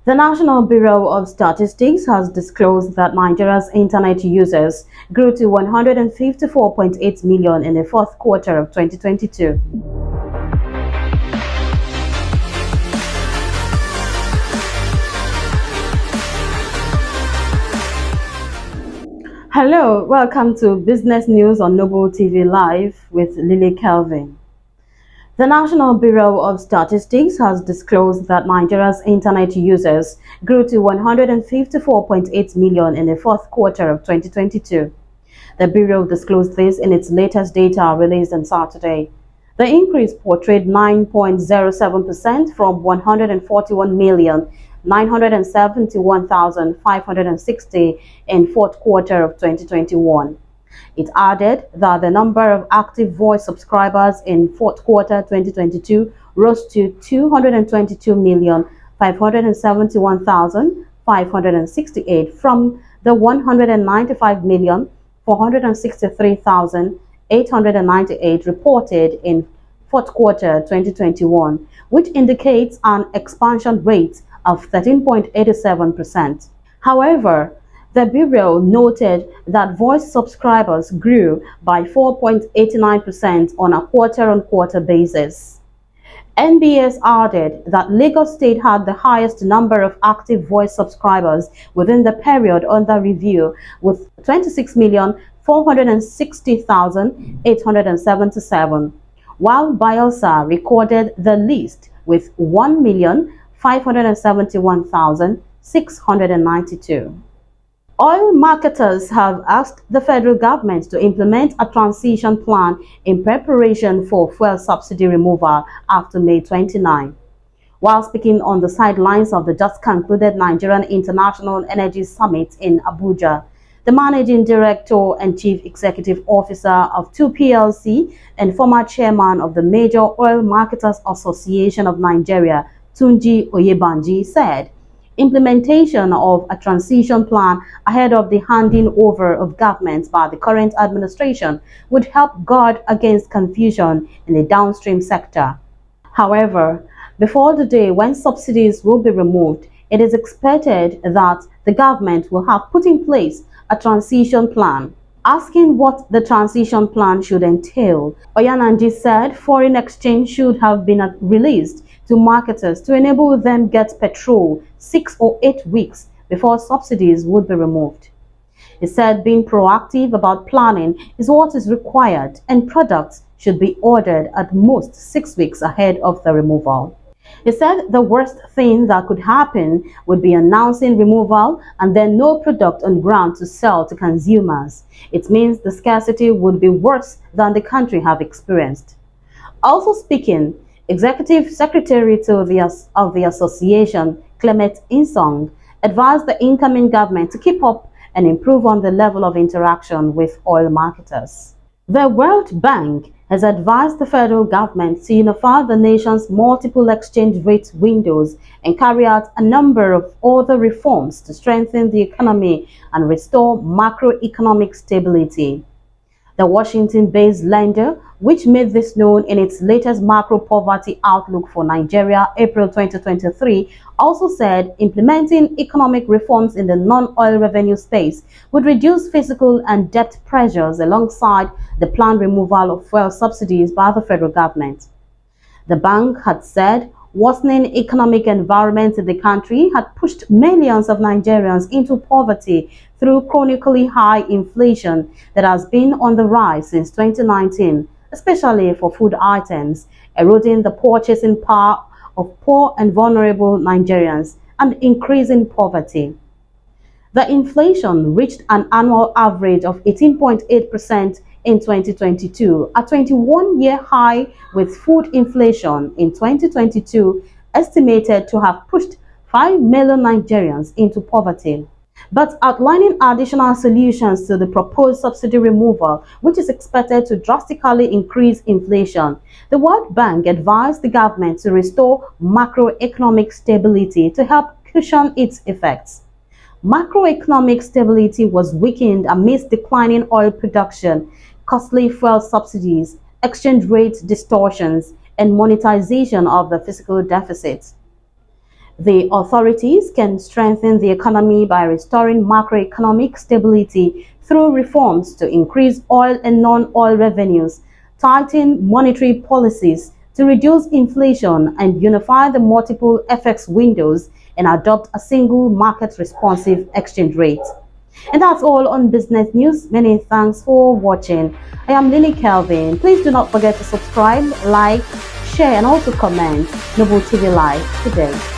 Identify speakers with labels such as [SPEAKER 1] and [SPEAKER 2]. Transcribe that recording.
[SPEAKER 1] The National Bureau of Statistics has disclosed that Nigeria's internet users grew to 154.8 million in the fourth quarter of 2022. Hello, welcome to Business News on Noble TV Live with Lily Kelvin. The National Bureau of Statistics has disclosed that Nigeria's internet users grew to 154.8 million in the fourth quarter of 2022. The Bureau disclosed this in its latest data released on Saturday. The increase portrayed 9.07% from 141,971,560 in fourth quarter of 2021. It added that the number of active voice subscribers in fourth quarter 2022 rose to 222,571,568 from the 195,463,898 reported in fourth quarter 2021, which indicates an expansion rate of 13.87%. However, the Bureau noted that voice subscribers grew by 4.89% on a quarter-on-quarter basis. NBS added that Lagos State had the highest number of active voice subscribers within the period under review with 26,460,877, while Bayelsa recorded the least with 1,571,692. Oil marketers have asked the federal government to implement a transition plan in preparation for fuel subsidy removal after May 29. While speaking on the sidelines of the just concluded Nigerian International Energy Summit in Abuja, the Managing Director and Chief Executive Officer of 2PLC and former chairman of the Major Oil Marketers Association of Nigeria, Tunji Oyebanji, said, implementation of a transition plan ahead of the handing over of government by the current administration would help guard against confusion in the downstream sector. However, before the day when subsidies will be removed, it is expected that the government will have put in place a transition plan. Asking what the transition plan should entail, Oyebanji said foreign exchange should have been released to marketers to enable them get petrol 6 or 8 weeks before subsidies would be removed. He said being proactive about planning is what is required and products should be ordered at most 6 weeks ahead of the removal. He said the worst thing that could happen would be announcing removal and then no product on ground to sell to consumers. It means the scarcity would be worse than the country have experienced. Also speaking, Executive Secretary of the Association, Clement Insong, advised the incoming government to keep up and improve on the level of interaction with oil marketers. The World Bank has advised the federal government to unify the nation's multiple exchange rate windows and carry out a number of other reforms to strengthen the economy and restore macroeconomic stability. The Washington-based lender, which made this known in its latest macro poverty outlook for Nigeria, April 2023, also said implementing economic reforms in the non-oil revenue space would reduce fiscal and debt pressures alongside the planned removal of fuel subsidies by the federal government. The bank had said worsening economic environment in the country had pushed millions of Nigerians into poverty through chronically high inflation that has been on the rise since 2019, especially for food items, eroding the purchasing power of poor and vulnerable Nigerians and increasing poverty. The inflation reached an annual average of 18.8% in 2022, a 21-year high, with food inflation in 2022 estimated to have pushed 5 million Nigerians into poverty. But outlining additional solutions to the proposed subsidy removal, which is expected to drastically increase inflation, the World Bank advised the government to restore macroeconomic stability to help cushion its effects. Macroeconomic stability was weakened amidst declining oil production, costly fuel subsidies, exchange rate distortions, and monetization of the fiscal deficit. The authorities can strengthen the economy by restoring macroeconomic stability through reforms to increase oil and non-oil revenues, tighten monetary policies to reduce inflation and unify the multiple FX windows and adopt a single market-responsive exchange rate. And that's all on business news. Many thanks for watching. I am Lily Kelvin. Please do not forget to subscribe, like, share and also comment Noble TV Live today.